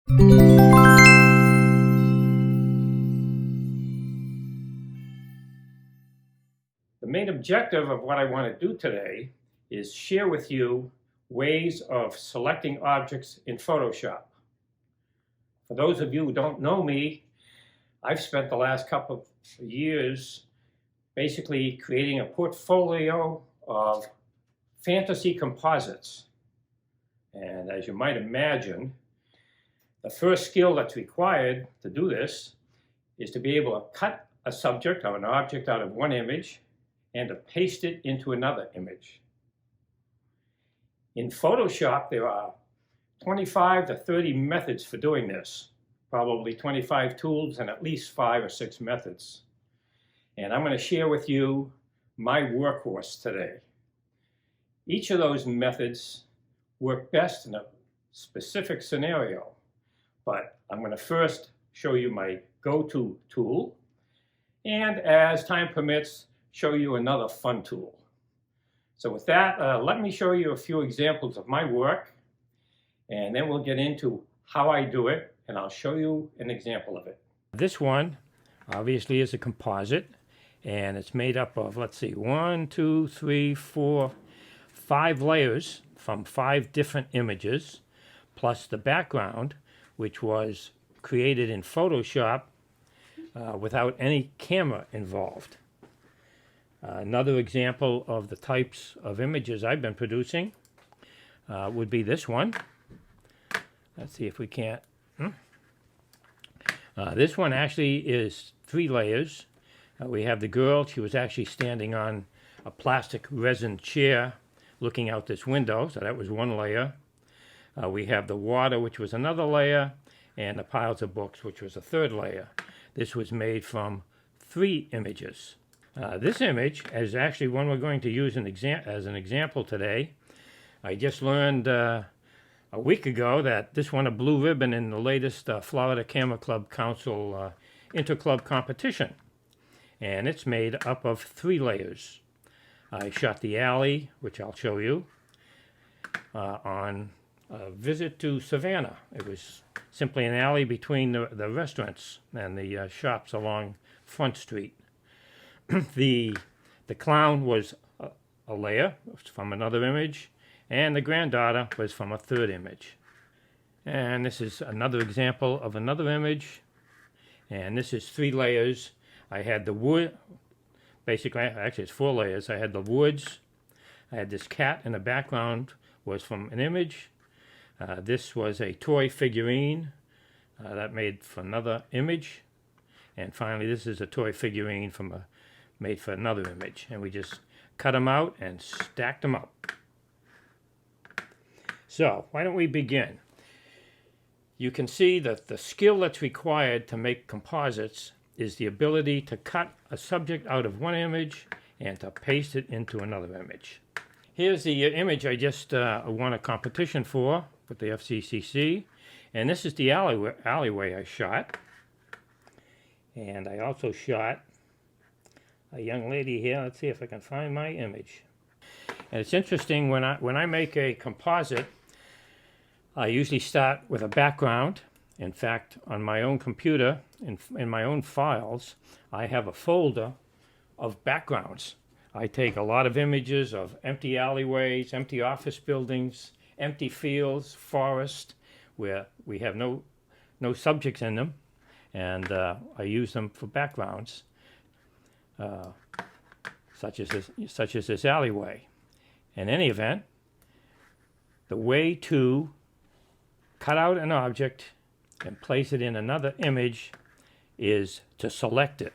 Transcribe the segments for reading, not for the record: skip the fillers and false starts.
The main objective of what I want to do today is share with you ways of selecting objects in Photoshop. For those of you who don't know me, I've spent the last couple of years basically creating a portfolio of fantasy composites. And as you might imagine, the first skill that's required to do this is to be able to cut a subject or an object out of one image and to paste it into another image. In Photoshop, there are 25 to 30 methods for doing this, probably 25 tools and at least 5 or 6 methods. And I'm going to share with you my workhorse today. Each of those methods work best in a specific scenario, but I'm going to first show you my go-to tool, and as time permits, show you another fun tool. So with that, let me show you a few examples of my work, and then we'll get into how I do it, and I'll show you an example of it. This one obviously is a composite, and it's made up of, let's see, 1, 2, 3, 4, 5 layers from 5 different images, plus the background, which was created in Photoshop without any camera involved. Another example of the types of images I've been producing would be this one. Let's see if we can't. This one actually is 3 layers. We have the girl. She was actually standing on a plastic resin chair looking out this window, so that was 1 layer. We have the water, which was another layer, and the piles of books, which was a 3rd layer. This was made from 3 images. This image is actually one we're going to use as an example today. I just learned a week ago that this won a blue ribbon in the latest Florida Camera Club Council Interclub competition. And it's made up of 3 layers. I shot the alley, which I'll show you, on a visit to Savannah. It was simply an alley between the restaurants and the shops along Front Street. The clown was a layer from another image, and the granddaughter was from a 3rd image. And this is another example of another image, and this is 3 layers. I had the wood, basically, actually it's 4 layers. I had the woods, I had this cat in the background was from an image. This was a toy figurine that made for another image. And finally, this is a toy figurine made for another image. And we just cut them out and stacked them up. So, why don't we begin? You can see that the skill that's required to make composites is the ability to cut a subject out of one image and to paste it into another image. Here's the image I just won a competition for with the FCCC, and this is the alleyway I shot. And I also shot a young lady here. Let's see if I can find my image. And it's interesting, when I make a composite, I usually start with a background. In fact, on my own computer, in my own files, I have a folder of backgrounds. I take a lot of images of empty alleyways, empty office buildings, empty fields, forest, where we have no subjects in them, and I use them for backgrounds, such as this alleyway. In any event, the way to cut out an object and place it in another image is to select it.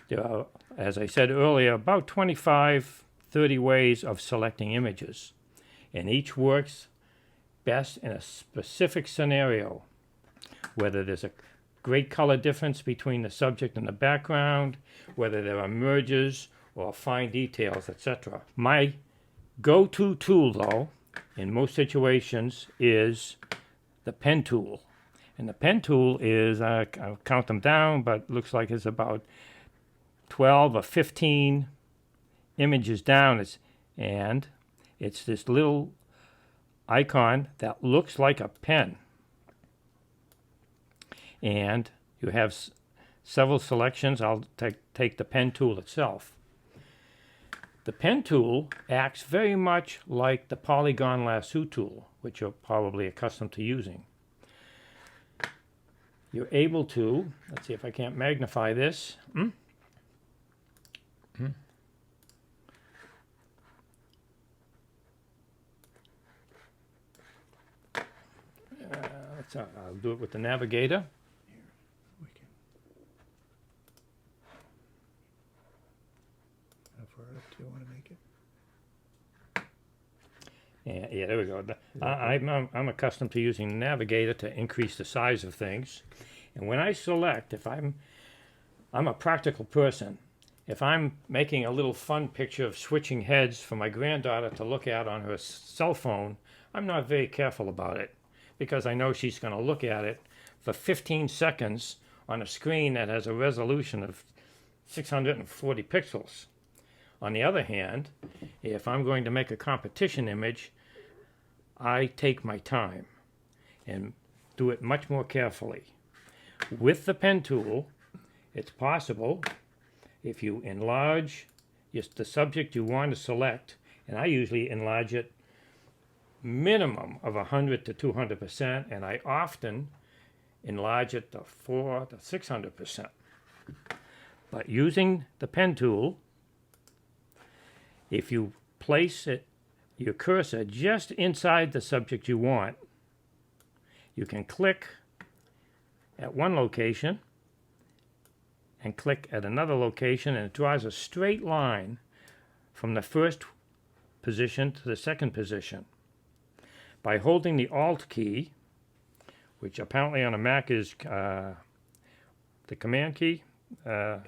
There are, as I said earlier, about 25, 30 ways of selecting images, and each works best in a specific scenario, whether there's a great color difference between the subject and the background, whether there are merges or fine details, etc. My go-to tool, though, in most situations, is the pen tool. And the pen tool is, I'll count them down, but looks like it's about 12 or 15 images down. And it's this little icon that looks like a pen. and you have several selections. I'll take the pen tool itself. The pen tool acts very much like the polygon lasso tool, which you're probably accustomed to using. You're able to, let's see if I can't magnify this. I'll do it with the navigator. Here, we can. How far up do you want to make it? Yeah, there we go. I'm accustomed to using the navigator to increase the size of things. And when I select, if I'm a practical person, if I'm making a little fun picture of switching heads for my granddaughter to look at on her cell phone, I'm not very careful about it, because I know she's going to look at it for 15 seconds on a screen that has a resolution of 640 pixels. On the other hand, if I'm going to make a competition image, I take my time and do it much more carefully. With the pen tool, it's possible, if you enlarge the subject you want to select, and I usually enlarge it minimum of 100 to 200%, and I often enlarge it to 400 to 600%. But using the pen tool, if you place your cursor just inside the subject you want, you can click at one location and click at another location, and it draws a straight line from the first position to the second position. By holding the Alt key, which apparently on a Mac is the Command key. It'll either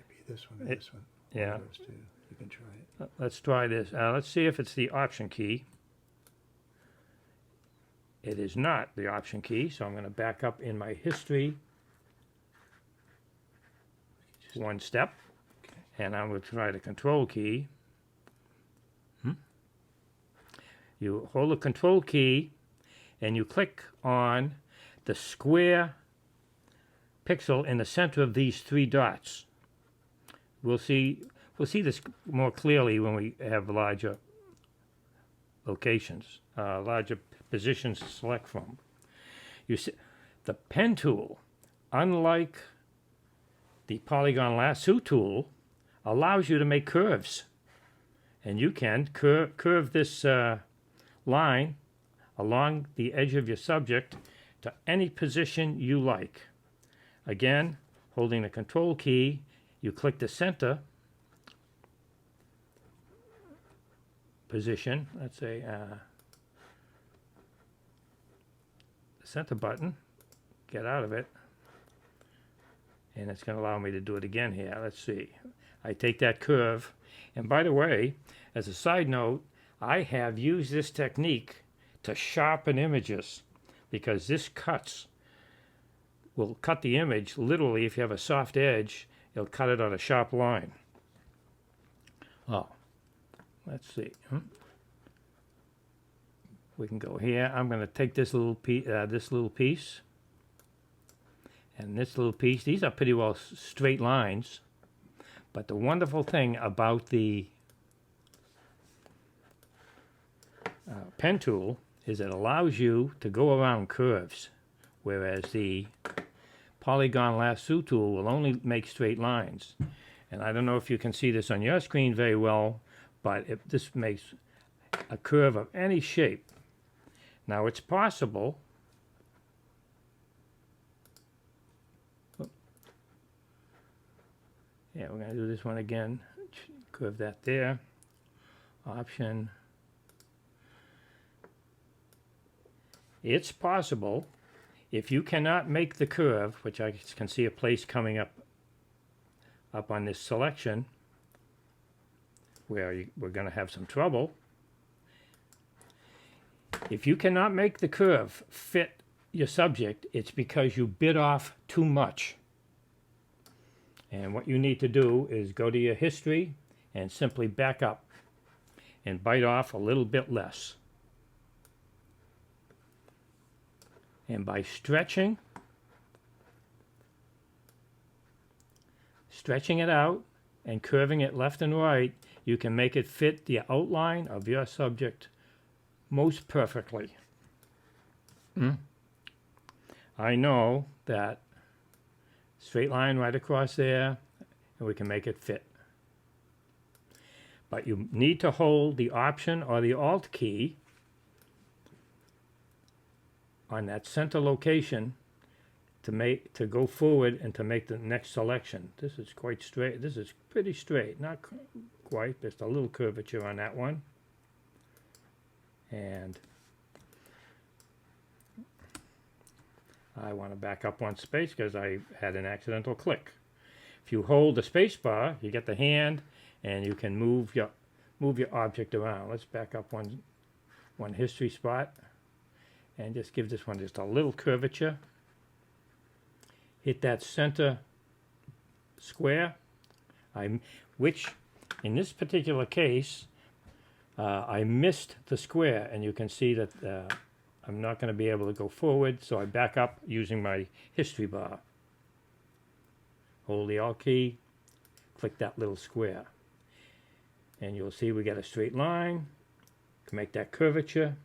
be this one or this one. Yeah. Those two. You can try it. Let's try this. Let's see if it's the Option key. It is not the Option key, so I'm going to back up in my history one step, and I'm going to try the Control key. You hold the Control key and you click on the square pixel in the center of these three dots. We'll see this more clearly when we have larger locations, larger positions to select from. You see, the pen tool, unlike the polygon lasso tool, allows you to make curves, and you can curve this line along the edge of your subject to any position you like. Again, holding the Control key, you click the center position, let's say the center button, get out of it, and it's going to allow me to do it again here. Let's see. I take that curve, and by the way, as a side note, I have used this technique to sharpen images, because this will cut the image. Literally, if you have a soft edge, it'll cut it on a sharp line. Oh, let's see. We can go here. I'm going to take this little piece, and this little piece. These are pretty well straight lines. But the wonderful thing about the pen tool is it allows you to go around curves, whereas the polygon lasso tool will only make straight lines. And I don't know if you can see this on your screen very well, but this makes a curve of any shape. Now it's possible, yeah, we're going to do this one again, curve that there, Option. It's possible, if you cannot make the curve, which I can see a place coming up on this selection where we're going to have some trouble. If you cannot make the curve fit your subject, it's because you bit off too much. And what you need to do is go to your history and simply back up and bite off a little bit less. And by stretching stretching it out and curving it left and right, you can make it fit the outline of your subject most perfectly. I know that straight line right across there, and we can make it fit. But you need to hold the Option or the Alt key on that center location to go forward and to make the next selection. This is quite straight. This is pretty straight, not quite, just a little curvature on that one. And I want to back up one space because I had an accidental click. If you hold the space bar, you get the hand and you can move your object around. Let's back up one history spot and just give this one just a little curvature. Hit that center square, which in this particular case, I missed the square, and you can see that I'm not going to be able to go forward, so I back up using my history bar. Hold the Alt key, click that little square, and you'll see we get a straight line. To make that curvature,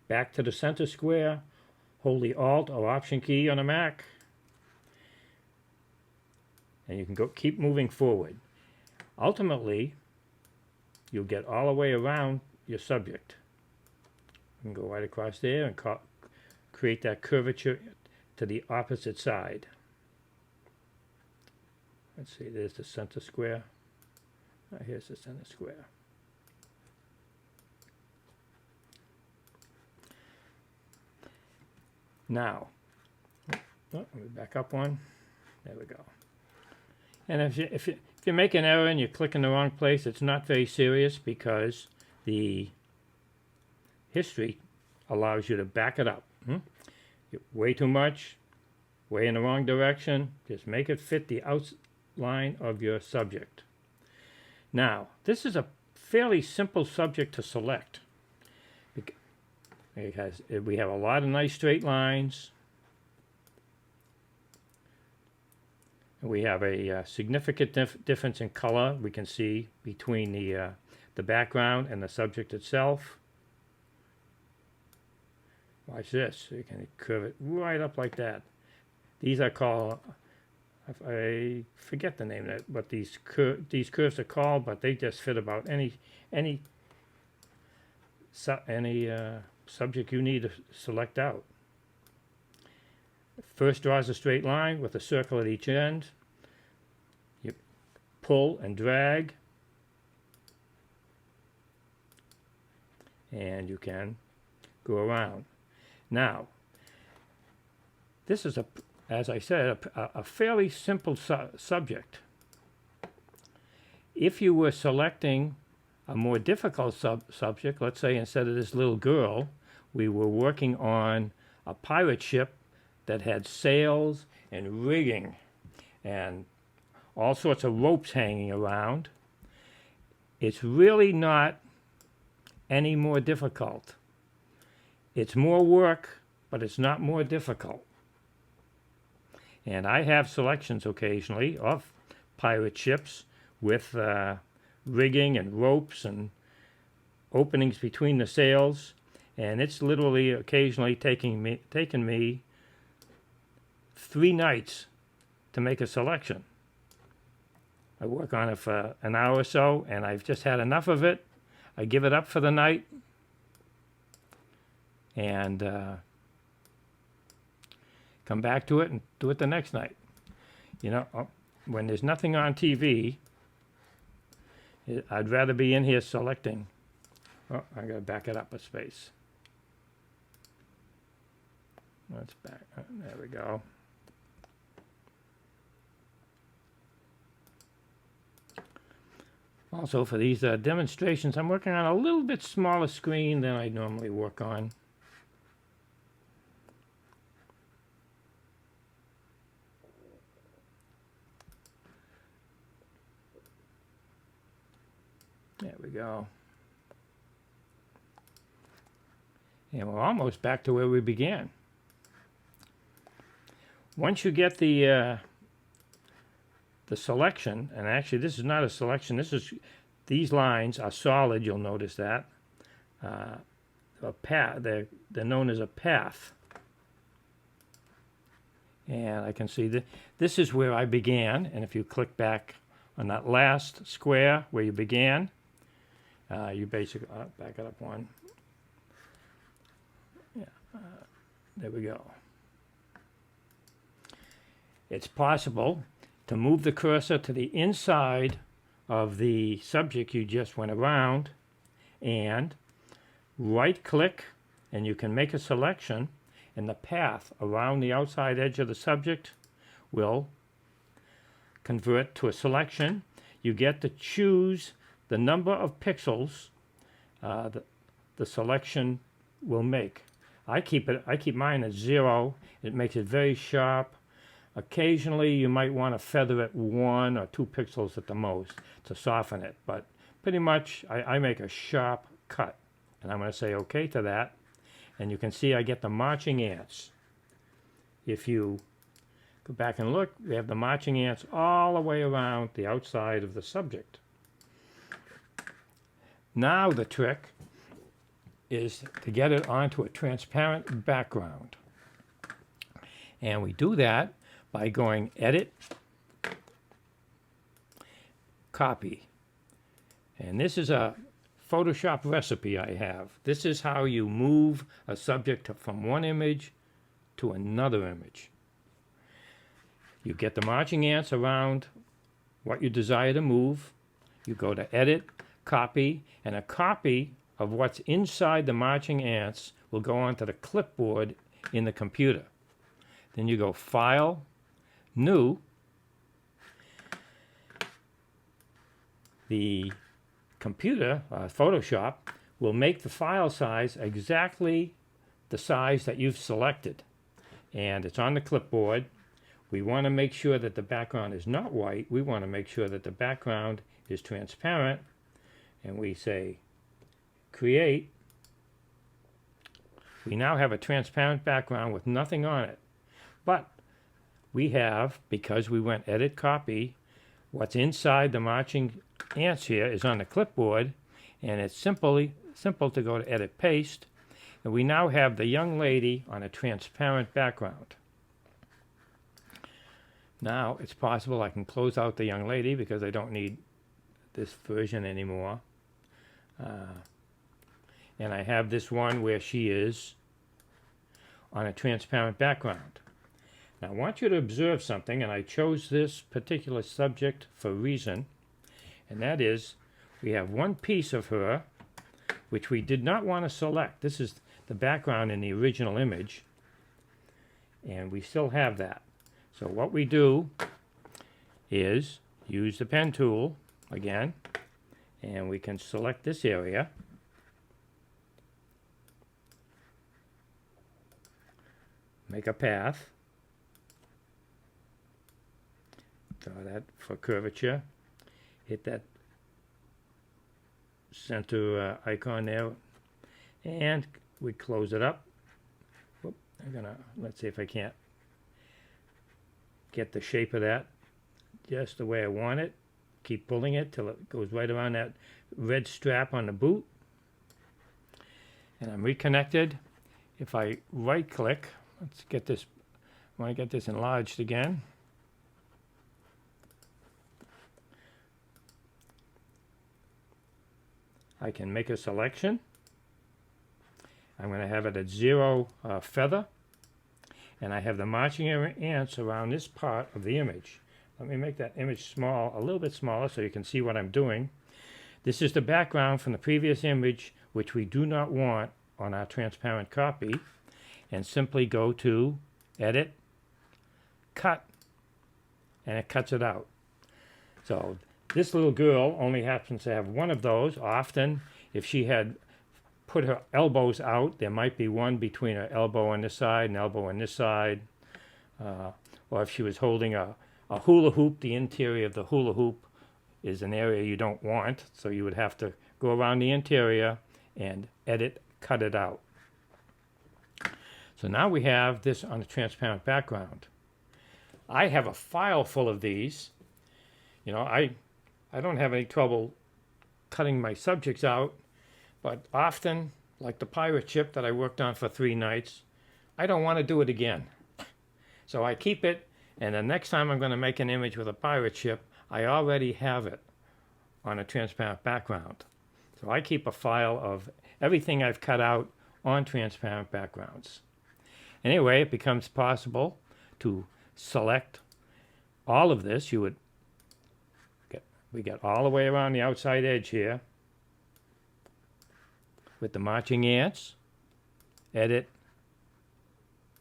back to the center square, hold the Alt or Option key on a Mac, and you can keep moving forward. Ultimately, you'll get all the way around your subject. You can go right across there and create that curvature to the opposite side. Let's see, there's the center square. Here's the center square. Now, let me back up one. There we go. And if you make an error and you click in the wrong place, it's not very serious because the history allows you to back it up. Way too much, way in the wrong direction, just make it fit the outline of your subject. Now, this is a fairly simple subject to select. We have a lot of nice straight lines. We have a significant difference in color we can see between the background and the subject itself. Watch this. You can curve it right up like that. These are called, I forget the name of it, what these curves are called, but they just fit about any subject you need to select out. First draws a straight line with a circle at each end. You pull and drag, and you can go around. Now, this is, as I said, a fairly simple subject. If you were selecting a more difficult subject, let's say instead of this little girl, we were working on a pirate ship that had sails and rigging and all sorts of ropes hanging around, it's really not any more difficult. It's more work, but it's not more difficult. And I have selections occasionally of pirate ships with rigging and ropes and openings between the sails, and it's literally occasionally taken me 3 nights to make a selection. I work on it for an hour or so, and I've just had enough of it. I give it up for the night, and come back to it and do it the next night. You know, when there's nothing on TV, I'd rather be in here selecting. Oh, I gotta back it up a space. Let's back, there we go. Also, for these demonstrations, I'm working on a little bit smaller screen than I normally work on. There we go. And we're almost back to where we began. Once you get the the selection, and actually this is not a selection, these lines are solid, you'll notice that. A path, they're known as a path. And I can see that this is where I began, and if you click back on that last square where you began, you basically, back it up one. Yeah, there we go. It's possible to move the cursor to the inside of the subject you just went around and right click, and you can make a selection, and the path around the outside edge of the subject will convert to a selection. You get to choose the number of pixels the selection will make. I keep mine at 0. It makes it very sharp. Occasionally you might want to feather it 1 or 2 pixels at the most to soften it, but pretty much I make a sharp cut, and I'm going to say OK to that, and you can see I get the marching ants. If you go back and look, we have the marching ants all the way around the outside of the subject. Now the trick is to get it onto a transparent background, and we do that by going Edit, Copy. And this is a Photoshop recipe I have. This is how you move a subject from one image to another image. You get the marching ants around what you desire to move. You go to Edit, Copy, and a copy of what's inside the marching ants will go onto the clipboard in the computer. Then you go File, New. The computer, Photoshop, will make the file size exactly the size that you've selected. And it's on the clipboard. We want to make sure that the background is not white. We want to make sure that the background is transparent. And we say Create. We now have a transparent background with nothing on it. But we have, because we went Edit, Copy, what's inside the marching ants here is on the clipboard, and it's simple to go to Edit, Paste, and we now have the young lady on a transparent background. Now it's possible I can close out the young lady because I don't need this version anymore. And I have this one where she is on a transparent background. Now I want you to observe something, and I chose this particular subject for a reason, and that is we have one piece of her which we did not want to select. This is the background in the original image, and we still have that. So what we do is use the pen tool again, and we can select this area. Make a path. Draw that for curvature. Hit that center icon there, and we close it up. Whoop, let's see if I can't get the shape of that just the way I want it. Keep pulling it till it goes right around that red strap on the boot. And I'm reconnected. If I right click, let's get this, I want to get this enlarged again. I can make a selection. I'm going to have it at 0 feather, and I have the marching ants around this part of the image. Let me make that image small, a little bit smaller, so you can see what I'm doing. This is the background from the previous image, which we do not want on our transparent copy, and simply go to Edit, Cut, and it cuts it out. So this little girl only happens to have one of those. Often, if she had put her elbows out, there might be one between her elbow on this side and elbow on this side. Or if she was holding a hula hoop, the interior of the hula hoop is an area you don't want, so you would have to go around the interior and edit, cut it out. So now we have this on a transparent background. I have a file full of these, You know, I don't have any trouble cutting my subjects out, but often, like the pirate ship that I worked on for 3 nights, I don't want to do it again. So I keep it, and the next time I'm going to make an image with a pirate ship, I already have it on a transparent background. So I keep a file of everything I've cut out on transparent backgrounds. Anyway, it becomes possible to select all of this. We get all the way around the outside edge here with the marching ants, edit,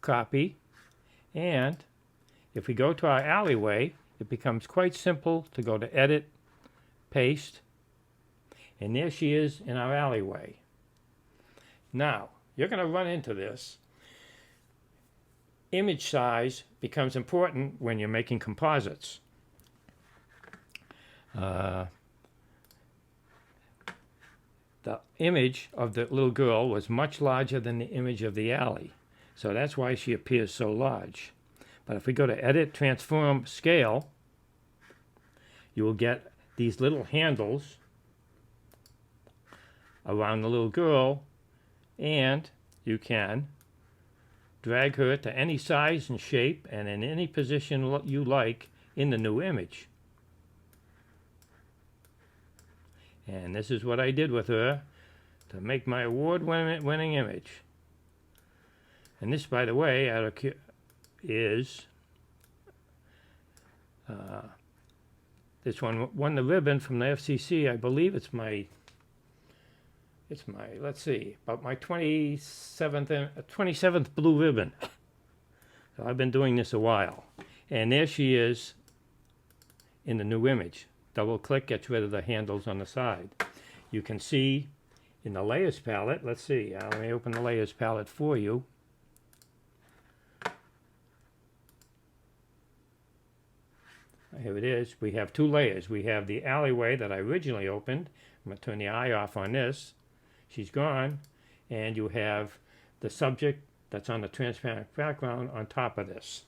copy, and if we go to our alleyway, it becomes quite simple to go to edit, paste, and there she is in our alleyway. Now, you're going to run into this. Image size becomes important when you're making composites. The image of the little girl was much larger than the image of the alley, so that's why she appears so large. But if we go to Edit, Transform, Scale, you will get these little handles around the little girl, and you can drag her to any size and shape and in any position you like in the new image. And this is what I did with her to make my award-winning image. And this, by the way, is this one won the ribbon from the FCC. I believe it's my let's see, about my 27th blue ribbon. So I've been doing this a while. And there she is in the new image. Double click gets rid of the handles on the side. You can see in the layers palette, let's see, let me open the layers palette for you. Here it is. We have 2 layers. We have the alleyway that I originally opened. I'm going to turn the eye off on this. She's gone. And you have the subject that's on the transparent background on top of this.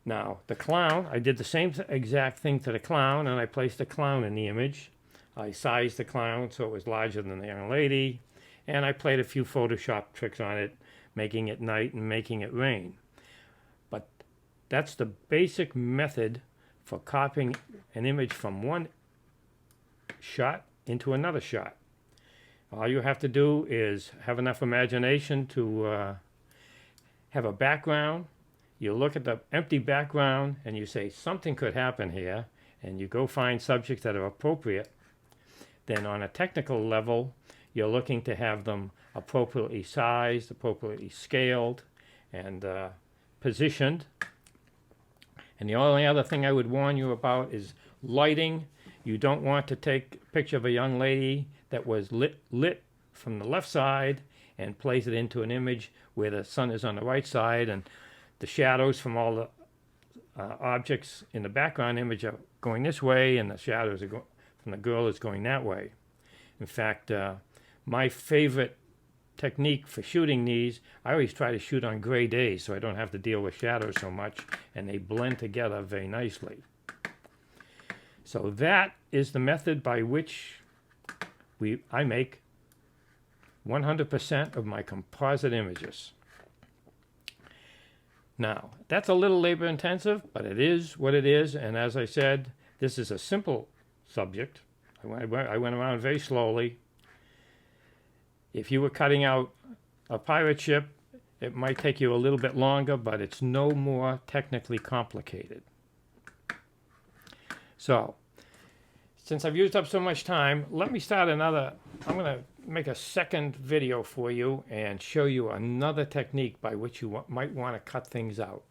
Now, the clown, I did the same exact thing to the clown, and I placed the clown in the image. I sized the clown so it was larger than the young lady, and I played a few Photoshop tricks on it, making it night and making it rain. But that's the basic method for copying an image from one shot into another shot. All you have to do is have enough imagination to have a background. You look at the empty background and you say something could happen here, and you go find subjects that are appropriate. Then on a technical level, you're looking to have them appropriately sized, appropriately scaled, and positioned. And the only other thing I would warn you about is lighting. You don't want to take a picture of a young lady that was lit from the left side and place it into an image where the sun is on the right side and the shadows from all the objects in the background image are going this way, and the shadows are from the girl is going that way. In fact, my favorite technique for shooting these, I always try to shoot on gray days so I don't have to deal with shadows so much, and they blend together very nicely. So that is the method by which I make 100% of my composite images. Now, that's a little labor intensive, but it is what it is, and as I said, this is a simple subject. I went around very slowly. If you were cutting out a pirate ship, it might take you a little bit longer, but it's no more technically complicated. So, since I've used up so much time, let me start another. I'm going to make a second video for you and show you another technique by which you might want to cut things out.